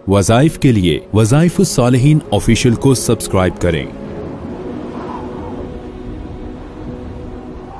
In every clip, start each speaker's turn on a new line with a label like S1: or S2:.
S1: वज़ाइफ के लिए वज़ाइफुस सालिहीन ऑफिशियल को सब्सक्राइब करें।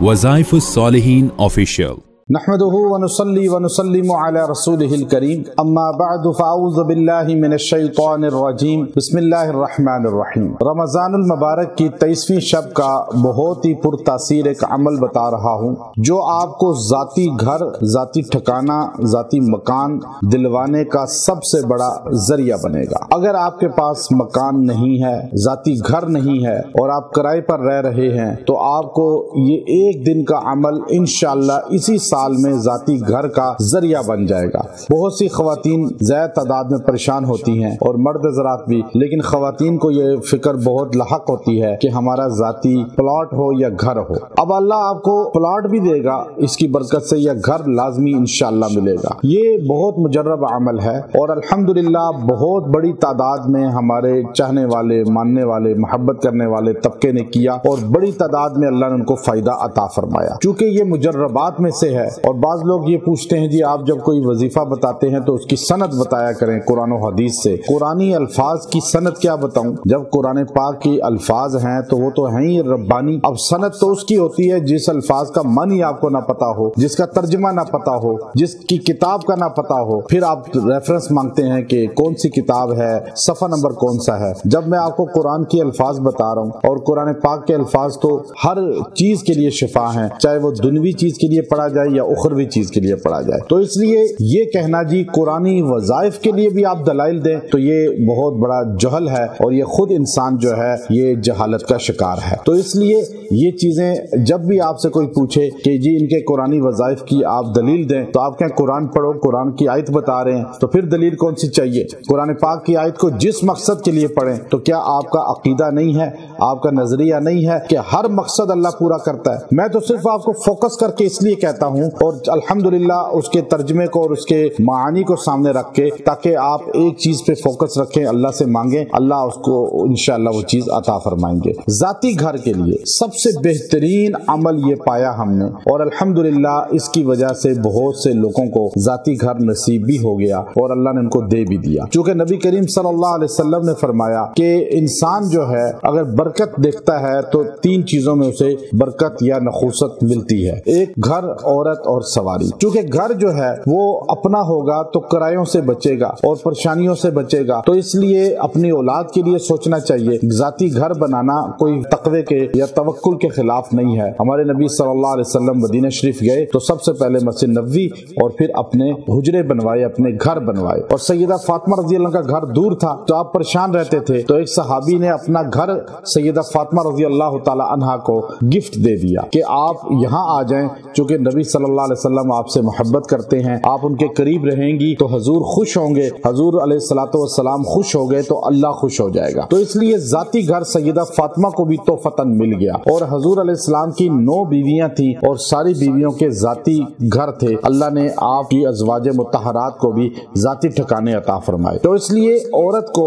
S1: वज़ाइफुस सालिहीन ऑफिशियल।
S2: नहमदुहु व नुसल्ली व नुसल्लिमु अला रसूलिहिल करीम, अम्मा बअदु फ़अऊज़ु बिल्लाहि मिनश शैतानिर रजीम, बिस्मिल्लाहिर रहमानिर रहीम। रमज़ानुल मुबारक की 23वीं शब का बहुत ही पुरतासीर एक अमल बता रहा हूँ, जो आपको ज़ाती घर, ज़ाती ठिकाना, ज़ाती मकान दिलवाने का सबसे बड़ा जरिया बनेगा। अगर आपके पास मकान नहीं है, ज़ाती घर नहीं है और आप किराए पर रह रहे हैं, तो आपको ये एक दिन का अमल इंशाअल्लाह इसी साल में ज़ाती घर का जरिया बन जाएगा। बहुत सी ख़वातीन ज़्यादा तादाद में परेशान होती हैं और मर्द हज़रात भी, लेकिन ख़वातीन को ये फिक्र बहुत लाहक होती है कि हमारा ज़ाती प्लॉट हो या घर हो। अब अल्लाह आपको प्लॉट भी देगा इसकी बरकत से, या घर लाजमी इंशाअल्लाह मिलेगा। ये बहुत मुजर्रब अमल है और अल्हम्दुलिल्लाह बहुत बड़ी तादाद में हमारे चाहने वाले, मानने वाले, मोहब्बत करने वाले तबके ने किया और बड़ी तादाद में अल्लाह ने उनको फ़ायदा अता फरमाया। चूँकि ये मुजर्रबात में से है और बाज़ लोग ये पूछते हैं जी आप जब कोई वजीफा बताते हैं तो उसकी सनद बताया करें कुरान और हदीस से। कुरानी अल्फाज की सनद क्या बताऊं? जब कुरान पाक की अल्फाज हैं तो वो तो हैं ही रब्बानी। अब सनद तो उसकी होती है जिस अल्फाज का मन ही आपको ना पता हो, जिसका तर्जुमा ना पता हो, जिसकी किताब का ना पता हो, फिर आप रेफरेंस मांगते हैं कि कौन सी किताब है, सफ़ा नंबर कौन सा है। जब मैं आपको कुरान की अल्फाज बता रहा हूँ और कुरान पाक के अल्फाज तो हर चीज के लिए शिफा है, चाहे वो दुनवी चीज के लिए पढ़ा जाए या उखरवी चीज के लिए पढ़ा जाए। तो इसलिए ये कहना जी कुरानी वज़ाइफ के लिए भी आप दलाइल दें तो ये बहुत बड़ा जहल है और ये खुद इंसान जो है ये जहालत का शिकार है। तो इसलिए ये चीजें जब भी आपसे कोई पूछे कि जी इनके कुरानी वज़ाइफ की आप दलील दें, तो आप कहें कुरान पढ़ो, कुरान की आयत बता रहे हैं, तो फिर दलील कौन सी चाहिए? कुरान पाक की आयत को जिस मकसद के लिए पढ़ें, तो क्या आपका अकीदा नहीं है, आपका नजरिया नहीं है कि हर मकसद अल्लाह पूरा करता है? मैं तो सिर्फ आपको फोकस करके इसलिए कहता हूँ और अल्हम्दुलिल्लाह उसके तर्जमे को और उसके मानी को सामने रख के, ताकि आप एक चीज पे फोकस रखें, अल्लाह से मांगें, अल्लाह उसको इंशाअल्लाह वो चीज अता फरमाएंगे। जाती घर के लिए सबसे बेहतरीन अमल ये पाया हमने और अल्हम्दुलिल्लाह इसकी वजह से बहुत से लोगों को जाती घर नसीब भी हो गया और अल्लाह ने उनको दे भी दिया। चूँकि नबी करीम सल्लल्लाहु अलैहि वसल्लम ने फरमाया कि इंसान जो है अगर बरकत देखता है तो 3 चीजों में उसे बरकत या नखूसत मिलती है। एक घर, औरत और सवारी। चूँकि घर जो है वो अपना होगा तो किरायों से बचेगा और परेशानियों से बचेगा, तो इसलिए अपनी औलाद के लिए सोचना चाहिए। जाती घर बनाना कोई तकवे के या तवक्कुल के खिलाफ नहीं है। हमारे नबी सल्लल्लाहु अलैहि वसल्लम मदीना शरीफ गए तो सबसे पहले मस्जिद नबवी और फिर अपने हुजरे बनवाए, अपने घर बनवाए। और सैयदा फातिमा रज़ी अल्लाह का घर दूर था तो आप परेशान रहते थे, तो एक सहाबी ने अपना घर सैयदा फातिमा रज़ी अल्लाह ताला अन्हा को गिफ्ट दे दिया कि आप यहाँ आ जाएं। चूँकि नबी सल्लल्लाहु अलैहि वसल्लम आपसे मोहब्बत करते हैं, आप उनके करीब रहेंगी तो हजूर खुश होंगे, हजूर अलैहिस्सलातु वस्सलाम खुश हो गए तो अल्लाह खुश हो जाएगा। तो इसलिए जाती घर सैयदा फातिमा को भी तोहफतन मिल गया और हजूर अलैहिस्सलाम की 9 बीवियां थी और सारी बीवियों के जाती घर थे। अल्लाह ने आपकी अज़वाज मुतहरात को भी जाती ठिकाने अता फरमाए। तो इसलिए औरत को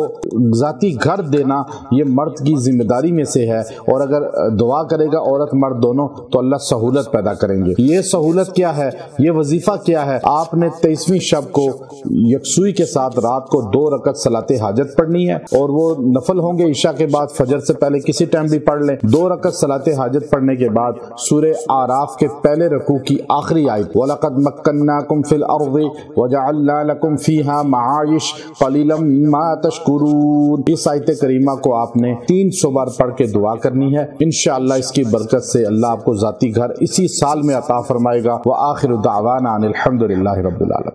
S2: जाती घर देना ये मर्द की जिम्मेदारी में से है और अगर दुआ करेगा औरत मर्द दोनों तो अल्लाह सहूलत पैदा करेंगे। ये सहूलत क्या है, ये वजीफा क्या है? आपने 23वीं शब को यकसुई के साथ रात को 2 रकत सलाते हाजत पढ़नी है और वो नफल होंगे इशा के बाद, फजर से पहले किसी टाइम भी पढ़ लें। 2 रकत सलाते हाजत पढ़ने के बाद सूरे आराफ के पहले रकू की आखिरी आयत वलक़द मक्कन्नाकुम फिल अर्ज़ि वजअलना लकुम फीहा मआइश क़लीलन मा तशकुरून, इस आयत करीमा को आपने 300 बार पढ़ के दुआ करनी है। इंशाअल्लाह इसकी बरकत से अल्लाह आपको जाती घर इसी साल में अता फरमाएगा। व आखिरु दावाना अनिल हम्दुलिल्लाहि रब्बिल आलमीन।